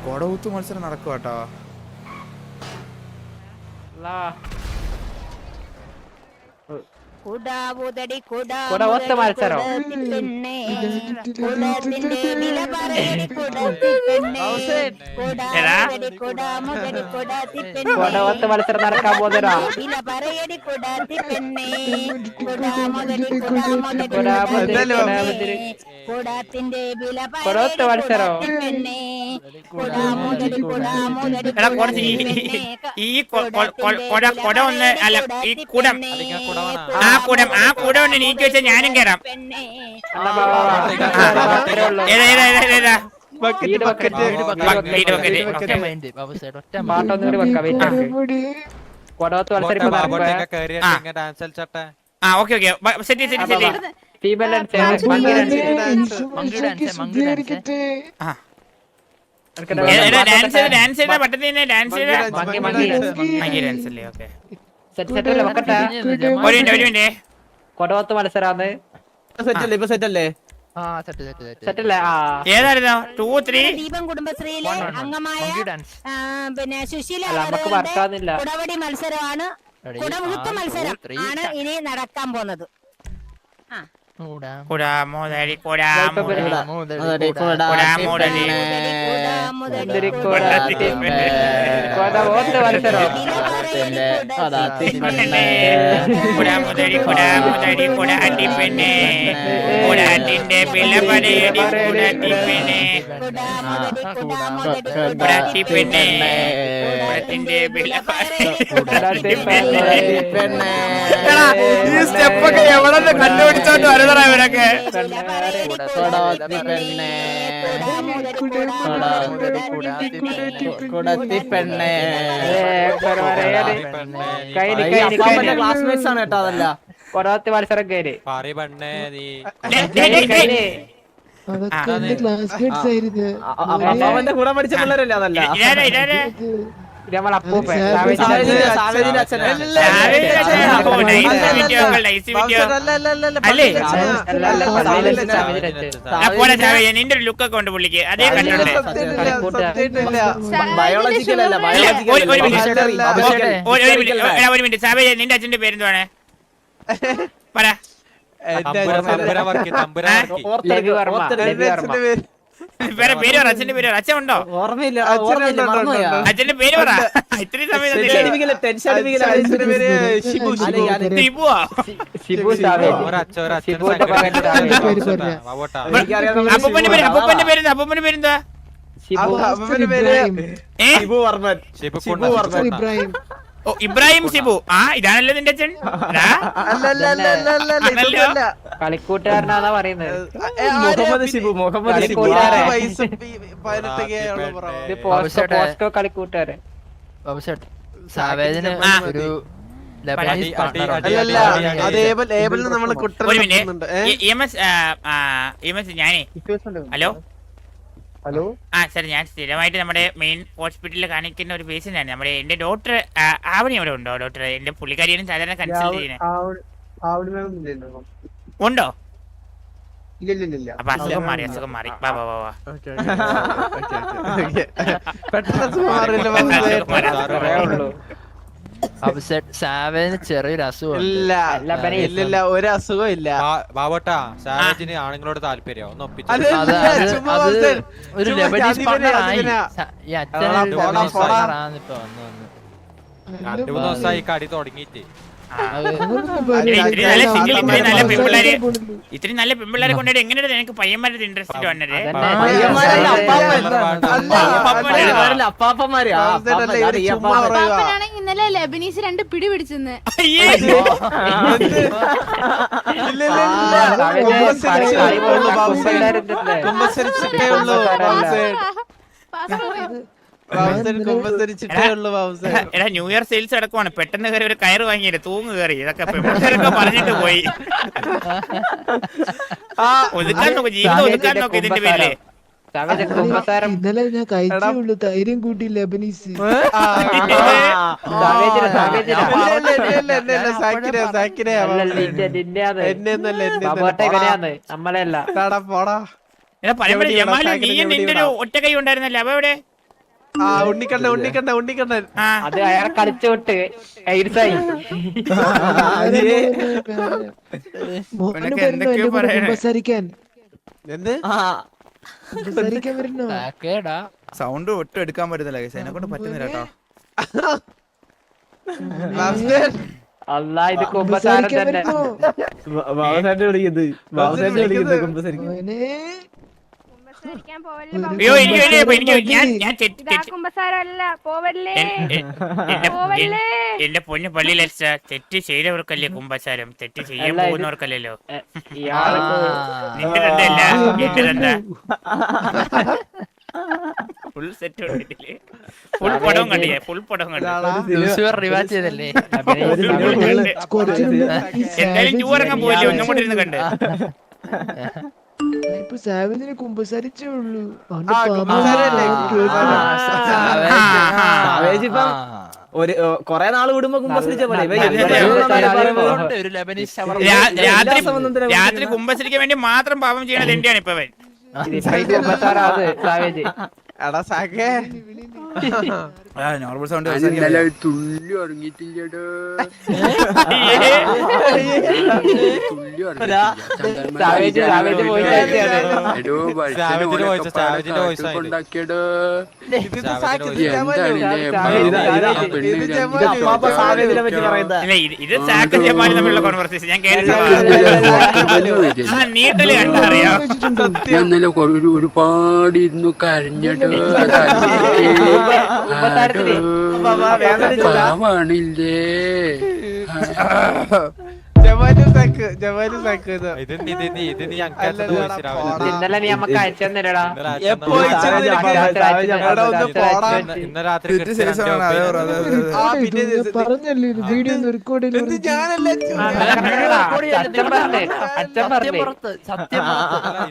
കൊടകുത്ത് മത്സരം നടക്കും കേട്ടോ. കുടാവുതടി കുടവത്ത് മത്സരം പെണ്ണേ കുടത്തിന്റെ വില പറയടി കുടത്തി പെണ്ണേ കുടാവുതടി കുടാമുതടി കുടത്തി പെണ്ണേ കുടവത്ത് മത്സരം നടക്കാൻ പോകുന്നതാ. വില പറയടി കുടത്തി പെണ്ണേ കുടാമുതടി കുടാമുതടി കുടത്തിന്റെ വില കുടവത്ത് മത്സരം പെണ്ണേ കുടാമുതടി കുടാമുതടി ഈ കൊട ഒന്ന് അല്ല ഈ കുടം ആ കുടം കൊണ്ട് നീക്കി വെച്ചാൽ ഞാനും കയറാം. കൊടവത്ത് മത്സരം കൊടവത്ത് മത്സരാന്ന് സെറ്റല്ലേ? ഏതായിരുന്നു 2, 3 ദീപം കുടുംബശ്രീയിലെ അംഗമായ പിന്നെ സുശീല നമുക്ക് മറക്കാന്നില്ല. കുടവടി മത്സരമാണ്, കുടമുഴുത്ത് മത്സരം ആണ് ഇനി നടക്കാൻ പോകുന്നത്. കുടാമോദരി കുടാത്തിന്റെ പിള്ള പറയടി കുടാത്തി പെണ്ണേ കുടാത്തി പെണ്ണേ കുടത്തിന്റെ പിള്ള ഈ സ്റ്റെപ്പൊക്കെ എവിടെ കണ്ടുപിടിച്ചോണ്ട് വരുന്നതാ ഇവരൊക്കെ. ക്ലാസ്മേറ്റ്സ് ആണ് കേട്ടോ. അതല്ല കൊടവത്ത് മത്സരം കയറി അവന്റെ കൂടെ പഠിച്ച പിള്ളേരല്ലേ? അതല്ല നിന്റെ ഒരു ലുക്കൊക്കെ ഉണ്ട് പുള്ളിക്ക്, അതേ കണ്ടിട്ടുണ്ട്. ബയോളജിക്കൽ അല്ല, ഒരു മിനിറ്റ് സാബേ, നിന്റെ അച്ഛന്റെ പേരെന്തുവാണ് പറ? പേര് പറ, അച്ഛന്റെ പേര് പറ. അച്ഛൻ ഉണ്ടോ? ഓർമ്മയില്ല. അച്ഛന്റെ പേര് പറ. ഇത്രയും സമയം അപ്പൂപ്പന്റെ പേരെന്താ? അപ്പൂപ്പന്റെ പേരെന്താ? ഓ, ഇബ്രാഹിം ഷിബു. ആ, ഇതാണല്ലോ നിന്റെ അച്ഛൻ. കളിക്കൂട്ടുകാരനാ പറയുന്നത്. മുഹമ്മദ് ഷിബു. പോസ്കോ കളിക്കൂട്ടുകാരൻ. സാവേദിന് ഒരു ഞാനേ ഹലോ സാർ, ഞാൻ സ്ഥിരമായിട്ട് നമ്മുടെ മെയിൻ ഹോസ്പിറ്റലിൽ കാണിക്കുന്ന ഒരു പേഷ്യൻ്റാണ്. നമ്മുടെ എന്റെ ഡോക്ടർ ആവണി അവിടെ ഉണ്ടോ? ഡോക്ടർ എന്റെ പുള്ളിക്കാരിയാണ് സാധാരണ കൺസൾട്ട് ചെയ്യുന്നത്. ഉണ്ടോ? അപ്പൊ അസുഖം മാറി, അസുഖം മാറി. വാ വാ വാ വാ. സാവേദിന് ചെറിയൊരു അസുഖം. ഇല്ല, ഒരു അസുഖം ഇല്ല. ബാബോട്ടാ, സാവേജിന് ആണുങ്ങളോട് താല്പര്യം ഒന്ന് ഒപ്പിച്ചു. ഒരു ലെബനീസ് പാർട്ണറായി. ഈ അച്ഛൻ 2-3 ദിവസമായി കടി തുടങ്ങിയിട്ട്. ഇത്രയും നല്ല പെൺപിള്ളേരെ കൊണ്ടുപോയി എങ്ങനെയാണ് നിനക്ക് പയ്യന്മാരുടെ ഇൻട്രസ്റ്റ് വന്നത്? ഇന്നലെ ലെബനീസ് 2 പിടി പിടിച്ചെന്ന്. എടാ, ന്യൂ ഇയർ സെയിൽസ് അടക്കമാണ്. പെട്ടെന്ന് കയറി ഒരു കയറ് വാങ്ങിയത് തൂങ്ങ് കയറി. ഇതൊക്കെ പെൺപിള്ളേരൊക്കെ പറഞ്ഞിട്ട് പോയി. ഒതുക്കാൻ നോക്ക്, ജീവിതം ഒതുക്കാൻ നോക്ക് ഇതിന്റെ പേരില്. ഇന്നലെ ഞാൻ കഴിച്ചുള്ളൂ ധൈര്യം കൂട്ടി ലെബനീസ്. നമ്മളല്ല. നീ നിന്റെ ഒരു ഒറ്റ കൈ ഉണ്ടായിരുന്നല്ലേ? അവ എവിടെ? ആ ഉണ്ണിക്കണ്ണൻ ആ അത് അയാളെ കളിച്ചു വിട്ട് എയ്ഡ്സായി. മോഹന് നിനക്ക് വരുന്നോ എന്തൊക്കെയോ എന്റെ കൂടെ പറയണേ. കുമ്പസാരിക്കാൻ എന്ത് കുമ്പസാരിക്കാൻ വരുന്നോ? കേടാ സൗണ്ട് ഒട്ടും എടുക്കാൻ പറ്റുന്നില്ല guys. എന്നെ കൊണ്ട് പറ്റുന്നില്ല കേട്ടോ. അല്ലാ ഇത് കുമ്പസാരം കുമ്പസാരിക്കാൻ തന്നെ. വരുന്നോ? ബാബുസാറിനെ വിളിക്കുന്നത് മോനെ കുമ്പസാരിക്കാൻ പോവല്ലേ അയ്യോ എനിക്ക് ഞാൻ ഇതാ കുമ്പസാരല്ല പോവല്ലേ പോവല്ലേ. എന്റെ പൊന്നു പള്ളിയിൽ തെറ്റ് ചെയ്തവർക്കല്ലേ കുമ്പസാരം, തെറ്റ് ചെയ്യാൻ അല്ല, ഇത് പോകുന്നവർക്കല്ലല്ലോ. ഇയാള് നിന്റെ തന്തല്ല എന്റെ തന്ത. ഫുൾ സെറ്റ് കണ്ടിട്ടില്ലേ? ഫുൾ പടവും കണ്ടില്ലേ? ഫുൾ പടവും കണ്ടു. റിവാച്ച് ചെയ്തല്ലേ? എന്തായാലും ടൂ ഇറങ്ങാൻ പോയില്ലേ? ഒന്നും കൂടെ ഇരുന്ന് കണ്ട്. ഇപ്പൊ സാവിനെ കുമ്പസാരിച്ചേ ഉള്ളൂ. ആ, കുമ്പസാരല്ലേ? ഒരു കൊറേ നാള് വിടുമ്പോ കുമ്പസരിച്ച പോലെ ഒരു ലെബനീസ് രാത്രി കുമ്പസരിക്കാൻ വേണ്ടി മാത്രം പാപം ചെയ്യണത് എന്റെയാണ് ഇപ്പൊ അവൻ. കുമ്പസാരാത് സാവേജ്. എടാ സാക്കേ നോർമൽ സൗണ്ട് തുള്ളി ഉറങ്ങിയിട്ടില്ലടോ. സാവേജ് പോയിട്ടാണ്. എടോ കൊണ്ടാക്കിയടോ. ഇല്ല, ഇത് സാക്കും ജമാലും തമ്മിലുള്ള കോൺവെർസേഷൻ ഞാൻ കേട്ടിട്ടുള്ള നീട്ടല് കണ്ടറിയാം. ഞാൻ ഇന്നലെ ഒരുപാട് ഇരുന്നു കരഞ്ഞടോ. പാവാണില്ലേ. ഇന്നലെ നീ നമുക്ക് അയച്ചെന്നില്ലടാ. ഇന്ന് രാത്രി പറഞ്ഞല്ലേ വീഡിയോ റെക്കോർഡ് അച്ഛൻ പറഞ്ഞേ സത്യം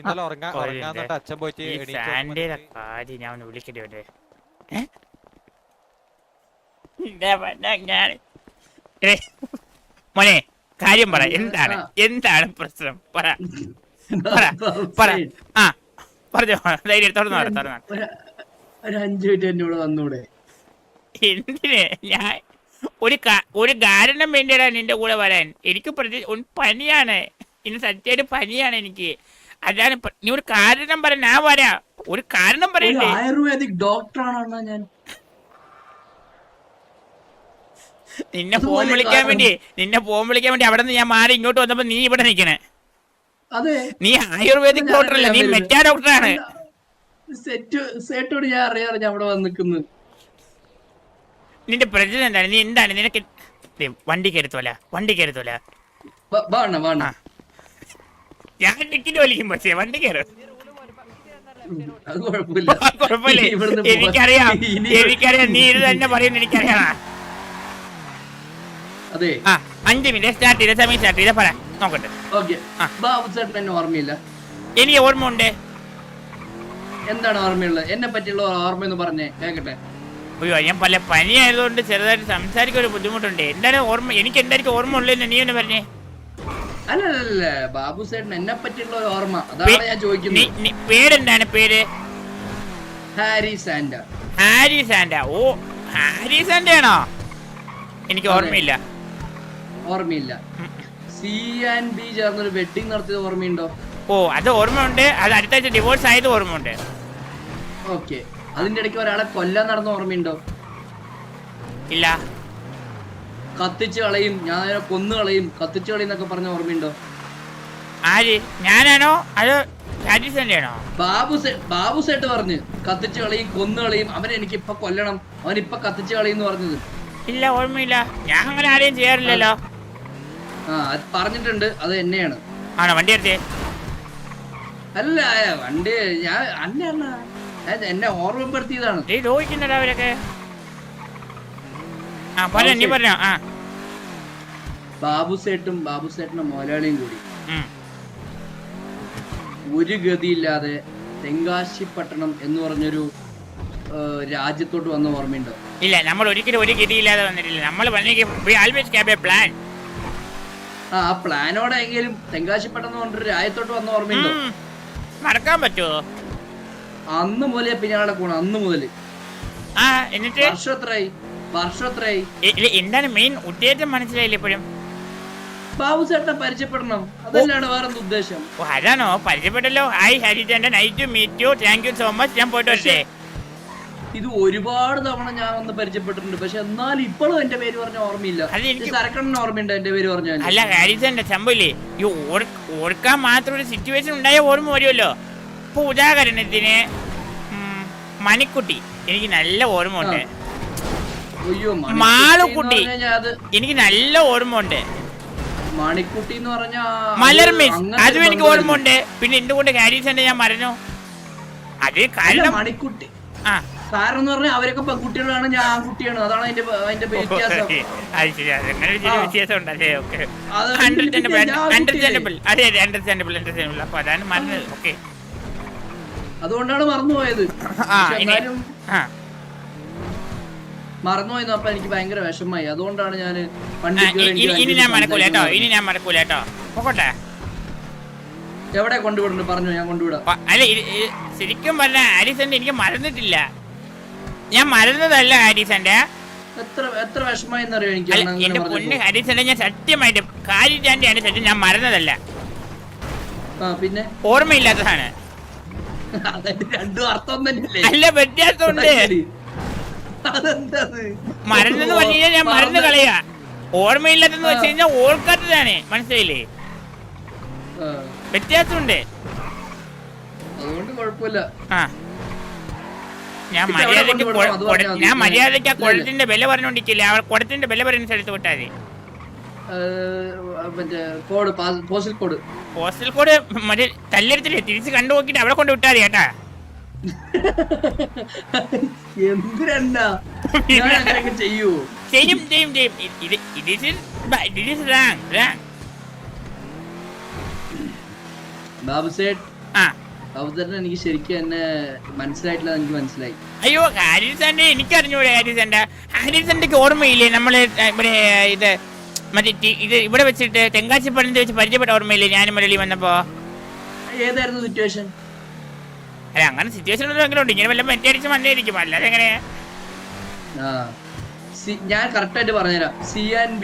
ഇന്നലെ ഉറങ്ങാന്നിട്ട് അച്ഛൻ പോയിട്ട് ഈ സാൻഡേടെ കാര്യം ഞാൻ ഒന്ന് വിളിക്കട്ടെ. മോനെ കാര്യം പറ, എന്താണ് പ്രശ്നം? പറ ആ പറഞ്ഞോ, ധൈര്യം തുറന്നു. ഒരു 5 മിനിറ്റ് എന്നോട് വന്നൂടെ? എന്തിന്? ഞാൻ ഒരു കാരണം വേണ്ടിയാണ് നിന്റെ കൂടെ വരാൻ. എനിക്ക് പനിയാണ്, ഇന്ന് സത്യമായിട്ട് പനിയാണ് എനിക്ക്. അതാണ് നീ ഒരു കാരണം പറ, ഞാൻ വരാം. ഒരു കാരണം പറയണ്ടേ? ആയുർവേദിക് ഡോക്ടറാണോ ഞാൻ? നിന്നെ ഫോൺ വിളിക്കാൻ വേണ്ടി അവിടെ നിന്ന് ഞാൻ മാറി ഇങ്ങോട്ട് വന്നപ്പോ നീ ഇവിടെ നിക്കണേ. അതെ, നീ ആയുർവേദിക് ഡോക്ടർ അല്ല, നീ മെറ്റാ ഡോക്ടറാണ്. സെറ്റോട് ഞാൻ അറിയാതെ ഞാൻ അവിടെ വന്ന് നിൽക്കുന്നു. നിന്റെ പ്രശ്നം എന്താണ്? നീ എന്താണ്? നിനക്ക് വണ്ടി കയറത്തോല ഞാൻ ടിക്കറ്റ് വലിക്കും, പക്ഷേ വണ്ടി കയറും. അത് കുഴപ്പമില്ല. കുഴപ്പമില്ല, എനിക്കറിയാം. നീ ഇത് തന്നെ പറയുന്നു, എനിക്കറിയാം. അതെ, 5 മിനിറ്റ് സ്റ്റാർട്ട് ചെയ്ത സമയം സ്റ്റാർട്ട് ചെയ്ത പറ നോക്കട്ടെ. ബാബു ചേട്ടൻ എന്നെ ഓർമ്മയില്ല? എനിക്ക് ഓർമ്മ ഉണ്ട്. എന്താണ് ഓർമ്മയുള്ളത്? എന്നെ പറ്റിയുള്ള ഓർമ്മയെന്ന് പറഞ്ഞേ കേക്കട്ടെ. അയ്യോ, ഞാൻ പല പനി ആയതുകൊണ്ട് ചെറുതായിട്ട് സംസാരിക്കാൻ ഒരു ബുദ്ധിമുട്ടുണ്ട്. എന്താണ് ഓർമ്മ? എനിക്ക് എന്തായിരിക്കും ഓർമ്മ ഉള്ളതെന്ന് നീ ഒന്ന് പറഞ്ഞേ. അല്ല ബാബു ചേട്ടൻ എന്നെ പറ്റിയുള്ള ഒരു ഓർമ്മ, അതാണ് ഞാൻ ചോദിക്കുന്നത്. പേരെന്താണ്? പേര് ഹാരി സാൻഡ. ഹാരി സാൻഡ. ഓ, ഹാരി സാൻഡ ആണോ? എനിക്ക് ഓർമ്മയില്ല. C&B ചേർന്നൊരു വെഡിങ് നടത്തിയത് ഓർമ്മയുണ്ടോ? ഓ, അത് ഓർമ്മയുണ്ട്. അത് അടുത്ത ആഴ്ച ഡിവോഴ്സ് ആയത് ഓർമ്മയുണ്ട്. ഓക്കെ, അതിന്റെ ഇടയ്ക്ക് ഒരാളെ കൊല്ലാൻ നടന്ന ഓർമ്മയുണ്ടോ? ഇല്ല. കത്തിച്ച് കളയും, ഞാൻ അതിനെ കൊന്നു കളയും, കത്തിച്ച് കളയും എന്നൊക്കെ പറഞ്ഞ ഓർമ്മയുണ്ടോ? ആര്? ഞാനാണോ അത് ഹാരി സാൻഡ ആണോ? ബാബു സേട്ട് പറഞ്ഞ് കത്തിച്ച് കളയും, കൊന്നു കളയും, അവനെ എനിക്ക് ഇപ്പൊ കൊല്ലണം, അവൻ ഇപ്പൊ കത്തിച്ച് കളയും എന്ന് പറഞ്ഞത്. ഇല്ല, ഓർമ്മയില്ല. ഞാൻ അങ്ങനെ ആരെയും ചെയ്യാറില്ലല്ലോ. അത് പറഞ്ഞിട്ടുണ്ട്, അത് എന്നെയാണ്. ആണോ? വണ്ടി എടുത്തേ. അല്ല, വണ്ടി ഞാൻ എന്നെ ഓർമ്മപ്പെടുത്തിയതാണ്. ചോദിക്കുന്നടാ അവരൊക്കെ. നീ പറഞ്ഞോ. ബാബു സേട്ടനും മുതലാളിയും കൂടി ഒരു ഗതിയില്ലാതെ തെങ്കാശിപ്പട്ടണം എന്ന് പറഞ്ഞൊരു രാജ്യത്തോട്ട് വന്ന ഓർമ്മയുണ്ടോ? ഇല്ല, നമ്മൾ ഒരിക്കലും ഒരു ഗതിയില്ലാതെ വന്നിട്ടില്ല. നമ്മൾ പ്ലാൻ. ആ പ്ലാനോടെ എങ്കിലും തെങ്കാശിപ്പട്ടണം എന്ന് പറഞ്ഞൊരു രാജ്യത്തോട്ട് വന്ന ഓർമ്മയുണ്ടോ? നടക്കാൻ പറ്റുമോ? അന്ന് മുതലേ പിന്നെ ആളെ കൂടെ, അന്ന് മുതല് ആ എന്നിട്ട് വർഷം എത്രയായി എന്താണ് മെയിൻ ഉദ്ദേശം മനസ്സിലായില്ല ഇപ്പോഴും? ബാബു ചേട്ടനെ പരിചയപ്പെടണം, അതല്ലാണ് വേറെ ഉദ്ദേശം. ഓ അതാണോ? പരിചയപ്പെട്ടല്ലോ. Hi Harichandran, nice to meet you, thank you so much. ഞാൻ പോയിട്ട് വരട്ടെ. ഇത് ഒരുപാട് തവണ ഞാൻ വന്ന് പരിചയപ്പെട്ടിട്ടുണ്ട്, പക്ഷെ എന്നാലും ഇപ്പോഴും എന്റെ പേര് പറഞ്ഞ ഓർമ്മയില്ല. അത് എനിക്ക് സരക്കണ്ണന് ഓർമ്മയുണ്ട് എന്റെ പേര് പറഞ്ഞാൽ. അല്ല ഹരിചന്ദ്രൻ സംഭവില്ലേ, ഈ ഓർക്കാൻ മാത്രം ഒരു സിറ്റുവേഷൻ ഉണ്ടായ ഓർമ്മ വരുമല്ലോ. ഇപ്പൊ ഉദാഹരണത്തിന് മണിക്കുട്ടി എനിക്ക് നല്ല ഓർമ്മ ഉണ്ട്. അയ്യോ മാളുക്കുട്ടി എനിക്ക് നല്ല ഓർമ്മ ഉണ്ട്. മണിക്കുട്ടി എന്ന് പറഞ്ഞ മലർ മിസ് അതും എനിക്ക് ഓർമ്മ ഉണ്ട്. പിന്നെ എന്തുകൊണ്ട് ഹാരിസന്റെ ഞാൻ മറന്നു? അത് കാരണം മണിക്കുട്ടി ആ കാരണം എന്ന് പറഞ്ഞാൽ അവരൊക്കെ പെൺകുട്ടികളാണ്, ഞാൻ ആൺകുട്ടിയാണ്. അതാണ് അതിന്റെ വ്യത്യാസം. അത് ശരി, അങ്ങനെ ഒരു ചെറിയ വ്യത്യാസം ഉണ്ടല്ലേ? ഓക്കെ, അത് അണ്ടർസ്റ്റാൻഡബിൾ. അതെ അതെ, അണ്ടർസ്റ്റാൻഡബിൾ. അപ്പൊ അതാണ് മറന്നത്. ഓക്കെ, അതുകൊണ്ടാണ് മറന്നുപോയത്. എന്നാലും ആ മറന്നുപോയെന്ന് അപ്പൊ എനിക്ക് ഭയങ്കര വിഷമമായി. അതുകൊണ്ടാണ് ഞാൻ ഇനി ഞാൻ മറക്കൂല കേട്ടോ, ഇനി ഞാൻ മറക്കൂല കേട്ടോ. പോട്ടെ. എവിടെ കൊണ്ടുവിടുന്നു പറഞ്ഞു, ഞാൻ കൊണ്ടുവിടാം. അല്ല ശരിക്കും പറഞ്ഞ ഹാരിസന്റെ എനിക്ക് മറന്നിട്ടില്ല. ഞാൻ മറന്നതല്ല ഹാരിസന്റെ. എത്ര വിഷമായി എന്നറിയോ എനിക്ക്. എന്റെ പൊന്ന് ഹാരിസന്റെ ഞാൻ സത്യമായിട്ട് കാര്യാന്റെ സത്യം, ഞാൻ മറന്നതല്ല. പിന്നെ ഓർമ്മയില്ലാത്തതാണ്. രണ്ടും അർത്ഥം തന്നെയല്ലേ? അല്ല, വ്യത്യാസമുണ്ട്. മറന്നെന്ന് പറഞ്ഞു കഴിഞ്ഞാൽ ഞാൻ മറന്നു കളയാ. ഓർമ്മയില്ലാത്തെന്ന് വെച്ച് കഴിഞ്ഞാൽ ഓർക്കാത്തതാണ്. മനസ്സിലായില്ലേ? വ്യത്യാസമുണ്ട്. അതുകൊണ്ട് കുഴപ്പമില്ല. ആ ഞാൻ മര്യാദയ്ക്ക് ആ കുളത്തിന്റെ വില പറഞ്ഞോണ്ടിരിക്കില്ല. ആ കുളത്തിന്റെ വില പറയുന്ന സ്ഥലത്ത് വിട്ടാൽ മതി. പോസ്റ്റൽ കോഡ് മറ്റേ തല്ലെടുത്തില്ലേ, തിരിച്ച് കണ്ടു നോക്കിട്ട് അവിടെ കൊണ്ട് വിട്ടാൽ മതി കേട്ടാ. എന്തിനാ ചെയ്യൂ? ചെയ്യും. ബാബുസേട്ട്, ബാബുസേട്ടൻ എനിക്ക് ശരിക്കും എന്നെ മനസ്സിലായിട്ടില്ല. എനിക്ക് മനസ്സിലായി. അയ്യോ ഹാരിസന്റെ എനിക്ക് അറിഞ്ഞൂടെ? ഹാരിസന്റെ ഓർമ്മയില്ലേ? നമ്മള് ഇവിടെ ഇത് മറ്റേ ഇത് ഇവിടെ വെച്ചിട്ട് തെങ്കാശിപ്പടത്ത് വെച്ച് പരിചയപ്പെട്ട ഓർമ്മയില്ലേ? ഞാനും മുരളി വന്നപ്പോ. ഏതായിരുന്നു സിറ്റുവേഷൻ? അല്ല അങ്ങനെ സിറ്റുവേഷൻ ഉണ്ട്. ഇങ്ങനെ വല്ല മെറ്റടിച്ച് മണ്ണായിരിക്കും, അല്ലാതെ എങ്ങനെയാ? ഞാൻ കറക്റ്റ് ആയിട്ട് പറഞ്ഞുതരാം. C&B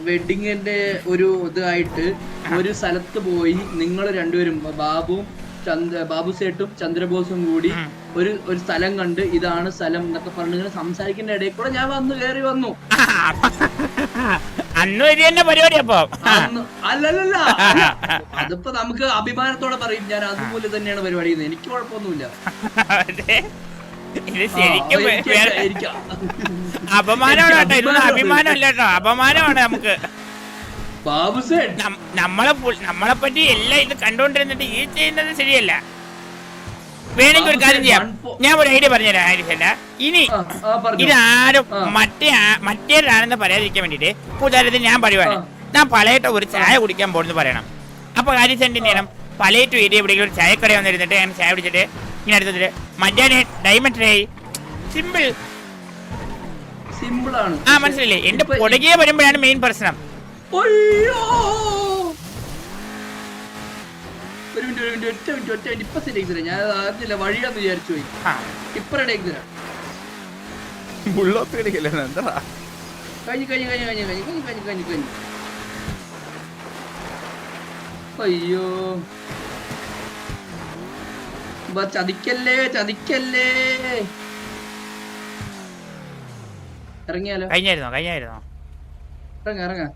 വെഡിങ്ങിന്റെ ഒരു ഇതായിട്ട് ഒരു സ്ഥലത്ത് പോയി നിങ്ങൾ രണ്ടുപേരും ബാബു സേട്ടും ചന്ദ്രബോസും കൂടി ഒരു സ്ഥലം കണ്ട് ഇതാണ് സ്ഥലം എന്നൊക്കെ പറഞ്ഞു ഇങ്ങനെ സംസാരിക്കുന്ന ഇടയിൽ കൂടെ ഞാൻ കയറി വന്നു. അന്നും ഇത് തന്നെ പരിപാടി. അപ്പൊ അല്ലല്ല, അതിപ്പോ നമുക്ക് അഭിമാനത്തോടെ പറയും ഞാൻ അതുപോലെ തന്നെയാണ് പരിപാടി. എനിക്ക് കുഴപ്പമൊന്നുമില്ല. ഇത് ശരിക്കും അപമാനമാണ് കേട്ടോ. ഇതൊന്നും അഭിമാനമല്ല കേട്ടോ, അപമാനമാണ് നമുക്ക്. നമ്മളെ പറ്റി എല്ലാം ഇത് കണ്ടോണ്ടിരുന്നിട്ട് ഈ ചെയ്യുന്നത് ശരിയല്ല. വേണമെങ്കിൽ ഒരു കാര്യം ചെയ്യാം, ഞാൻ ഒരു ഐഡിയ പറഞ്ഞുതരാം ഹാരിസല്ല. ഇനി ഇതാരും മറ്റേതാണെന്ന് പറയാതിരിക്കാൻ വേണ്ടിട്ട് ഉദാഹരണത്തിന് ഞാൻ പറയുവാണ്, ഞാൻ പലയിട്ട് ഒരു ചായ കുടിക്കാൻ പോകുന്നു പറയണം. അപ്പൊ ഹാരിസന്റെ എന്ത് ചെയ്യണം? പലയിട്ട് ഏരിയ എവിടെയെങ്കിലും ഒരു ചായക്കട വന്നിരുന്നിട്ട് അങ്ങനെ ചായ കുടിച്ചിട്ട് ഇങ്ങനെ എടുത്തിട്ട് മജാനെ ഡയമണ്ട് ട്രേ. സിമ്പിൾ ആണ്. ആ മനസ്സിലല്ലേ? എന്റെ പൊടകിയെ വരുമ്പോഴാണ് മെയിൻ പ്രശ്നം. ഇപ്പൊ ശരിയാക്കി ഞാൻ അറിഞ്ഞില്ല, വഴിയാന്ന് വിചാരിച്ചു പോയി. ഇപ്പൊ റെഡിയാക്കി തരാം. കഴിഞ്ഞു. അയ്യോ ചതിക്കല്ലേ. ഇറങ്ങിയാലോ? കഴിഞ്ഞായിരുന്നോ? ഇറങ്ങാം.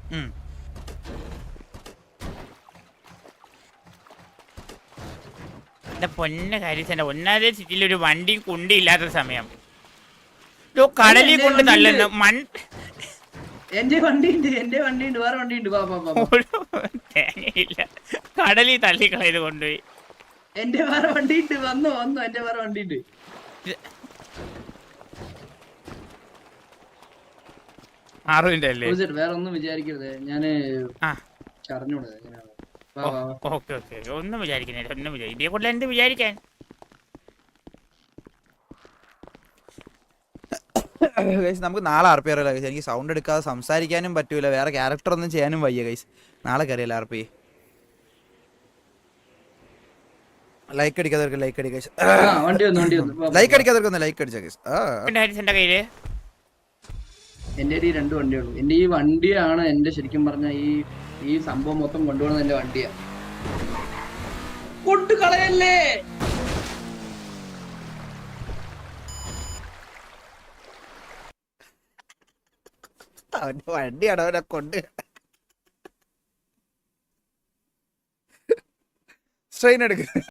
എന്റെ പൊന്ന ഹാരിസന്റെ ഒന്നാമതേ സിറ്റിയിൽ ഒരു വണ്ടിയും കുണ്ടിയില്ലാത്ത സമയം. കടലിൽ കൊണ്ട് തള്ളുന്നു എന്റെ വണ്ടിയുണ്ട്, വേറെ വണ്ടിയുണ്ട്. തേങ്ങയില്ല, കടലിൽ തള്ളിക്കളയത് കൊണ്ടുപോയി. എന്റെ വേറെ വണ്ടിയുണ്ട്. വന്നു എന്റെ വേറെ വണ്ടിയുണ്ട്. ആറുവിന്റെ അല്ലേ? വേറെ ഒന്നും വിചാരിക്കരുത്, ഞാന് അറിഞ്ഞൂടെ. ഓക്കെ ഒന്നും വിചാരിക്കുന്നില്ല. ഇതേ കൊണ്ട് എന്ത് വിചാരിക്കാൻ? നമുക്ക് നാളെ RP അറിയില്ല ഗൈസ്. എനിക്ക് സൗണ്ട് എടുക്കാതെ സംസാരിക്കാനും പറ്റൂല, വേറെ ക്യാരക്ടർ ഒന്നും ചെയ്യാനും വയ്യ ഗൈസ്. നാളെ കയറിയല്ല RP. ലൈക്ക് അടിക്കാത്തവർക്ക് ലൈക്ക് അടിക്കുക. വണ്ടി വന്നു ലൈക്ക് അടിക്കാത്തവർക്ക് ലൈക്ക് അടിച്ച കേസ്. ഹാരിസിന്റെ കയ്യില് എന്റെ ഈ 2 വണ്ടിയുള്ളൂ. എന്റെ ഈ വണ്ടിയാണ് എന്റെ ശരിക്കും പറഞ്ഞ ഈ സംഭവം മൊത്തം കൊണ്ടുപോകുന്നത് എന്റെ വണ്ടിയാ. കൊണ്ട് കളയല്ലേ. അവന്റെ വണ്ടിയാണ് അവനെ കൊണ്ട് സ്ട്രെയിൻ എടുക്കുന്നത്.